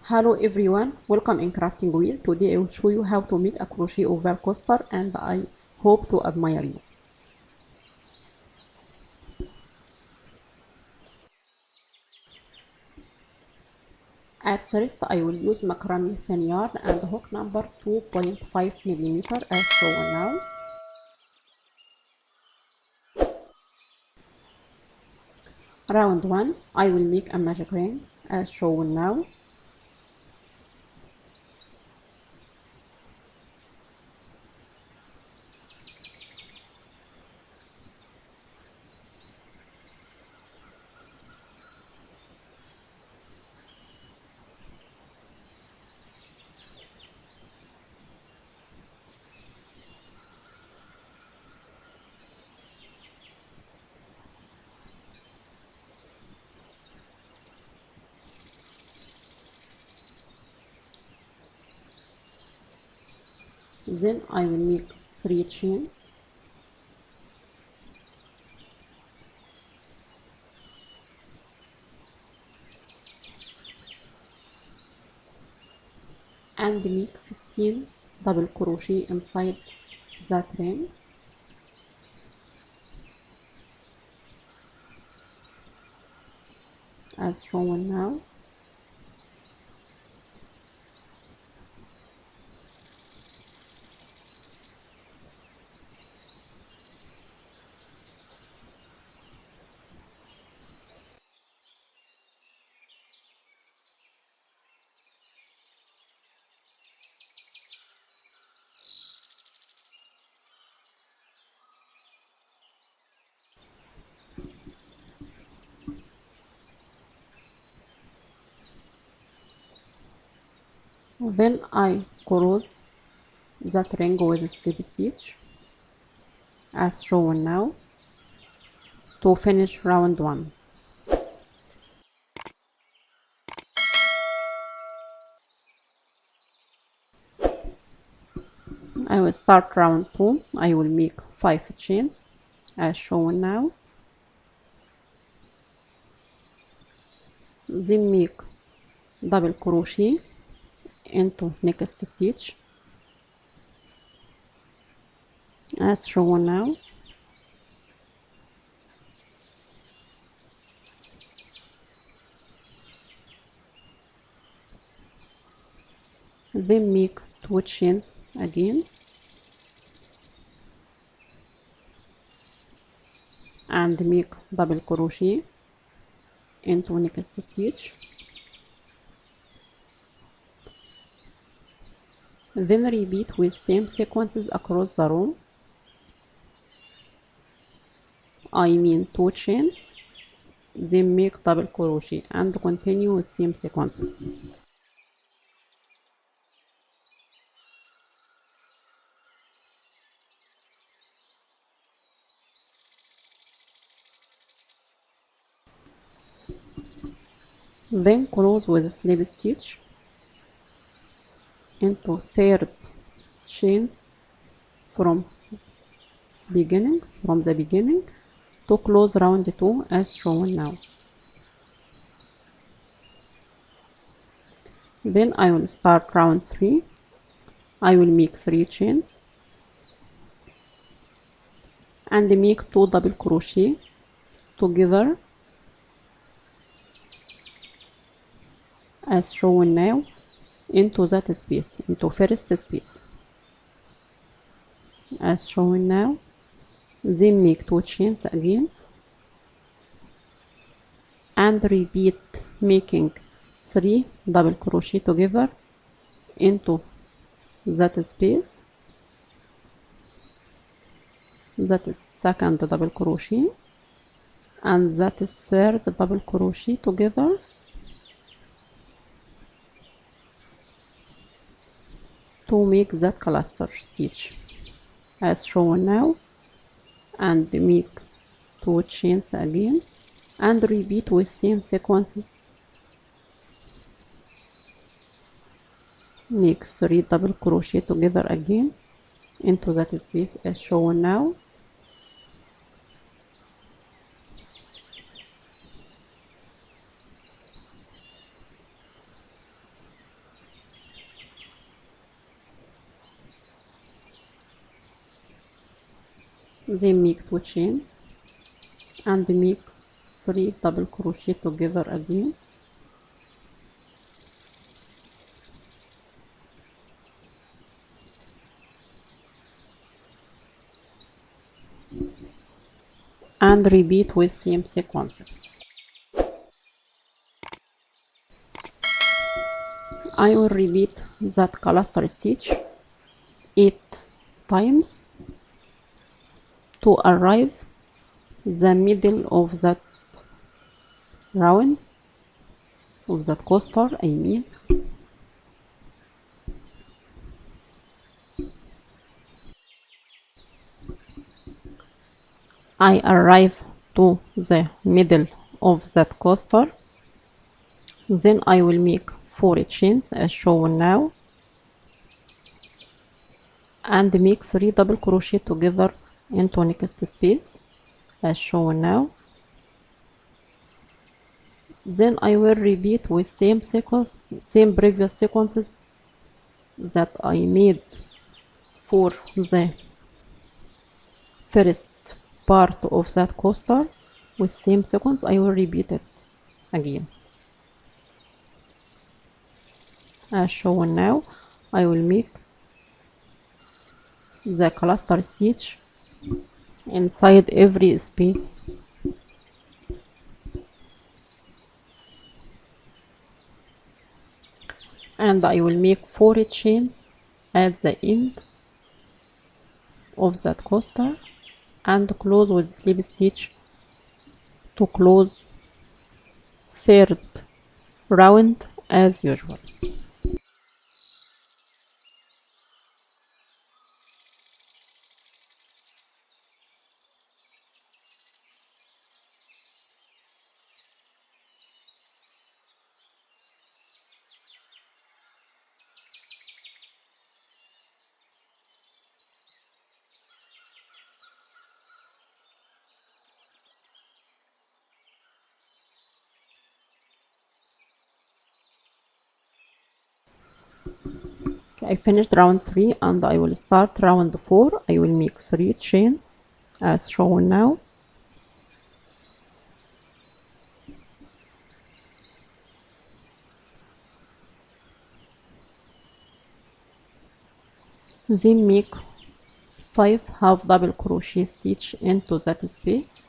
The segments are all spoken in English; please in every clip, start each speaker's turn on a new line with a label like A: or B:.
A: Hello everyone, welcome in crafting wheel. Today I will show you how to make a crochet over coaster and I hope to admire you. At first I will use macrame thin yarn and hook number 2.5 millimeter as shown now. Round 1 I will make a magic ring as shown now. Then I will make 3 chains. And make 15 double crochet inside that ring. As shown now. Then I close that ring with a slip stitch as shown now to finish round 1. I will start round 2. I will make 5 chains as shown now. Then make double crochet into next stitch as shown now. Then make 2 chains again and make double crochet into next stitch. Then repeat with same sequences across the row. I mean 2 chains, then make double crochet and continue with same sequences. Then close with a slip stitch into 3rd chains from the beginning to close round 2 as shown now. Then I will start round 3. I will make 3 chains and make 2 double crochet together as shown now into that space, into first space as shown now. Then make 2 chains again and repeat making 3 double crochet together into that space. That is 2nd double crochet and that is 3rd double crochet together to make that cluster stitch as shown now, and make 2 chains again and repeat with same sequences. Make 3 double crochet together again into that space as shown now. then make 2 chains and make 3 double crochet together again. And repeat with same sequences. I will repeat that cluster stitch 8 times to arrive the middle of that round of that coaster, I mean. I arrive to the middle of that coaster, then I will make 4 chains as shown now and make 3 double crochet together into next space as shown now. Then I will repeat with same previous sequences that I made for the first part of that coaster. With same sequence I will repeat it again as shown now. I will make the cluster stitch inside every space and I will make 4 chains at the end of that coaster and close with slip stitch to close third round as usual. I finished round 3 and I will start round 4. I will make 3 chains as shown now. Then make 5 half double crochet stitch into that space.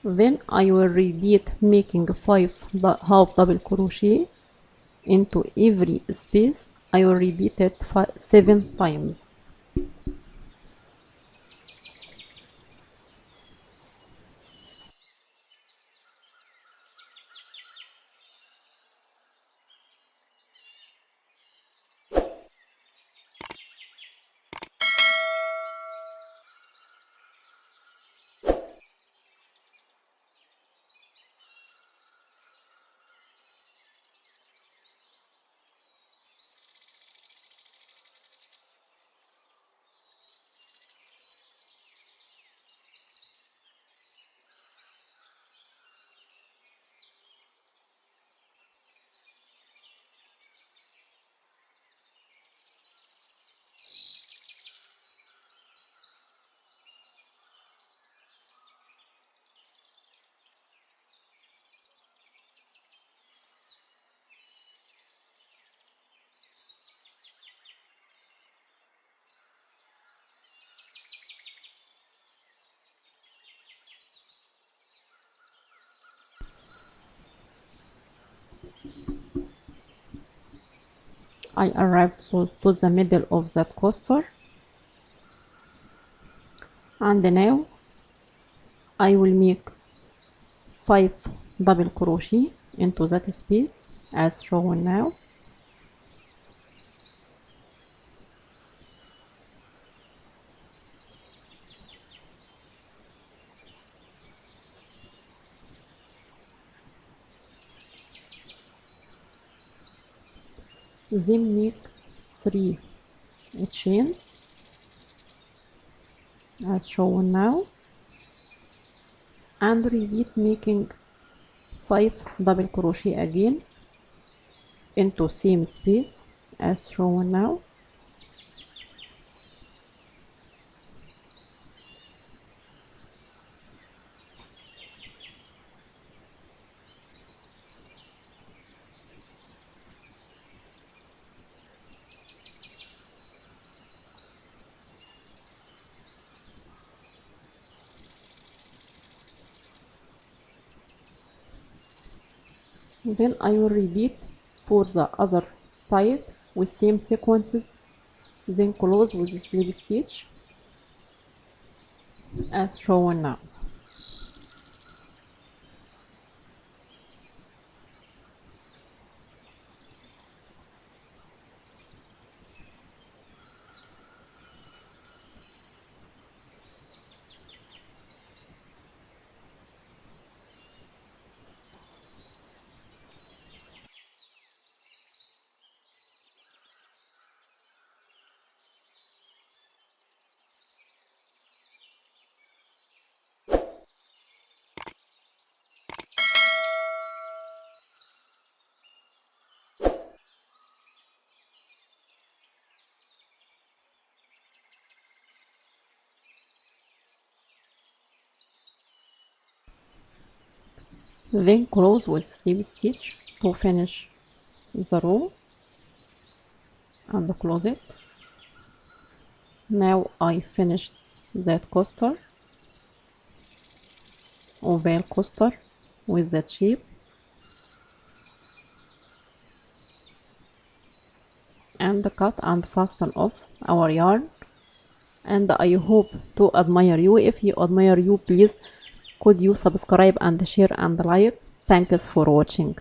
A: Then I will repeat making 5 half double crochet into every space. I will repeat it 7 times. I arrived to the middle of that coaster, and now I will make 5 double crochet into that space as shown now. Then make 3 chains as shown now and repeat making 5 double crochet again into same space as shown now. Then I will repeat for the other side with same sequences, then close with the slip stitch as shown now. Then close with slip stitch to finish the row and close it. Now I finished that coaster, oval coaster with that shape, and cut and fasten off our yarn. And I hope to admire you. If you admire you, please could you subscribe and share and like. Thanks for watching.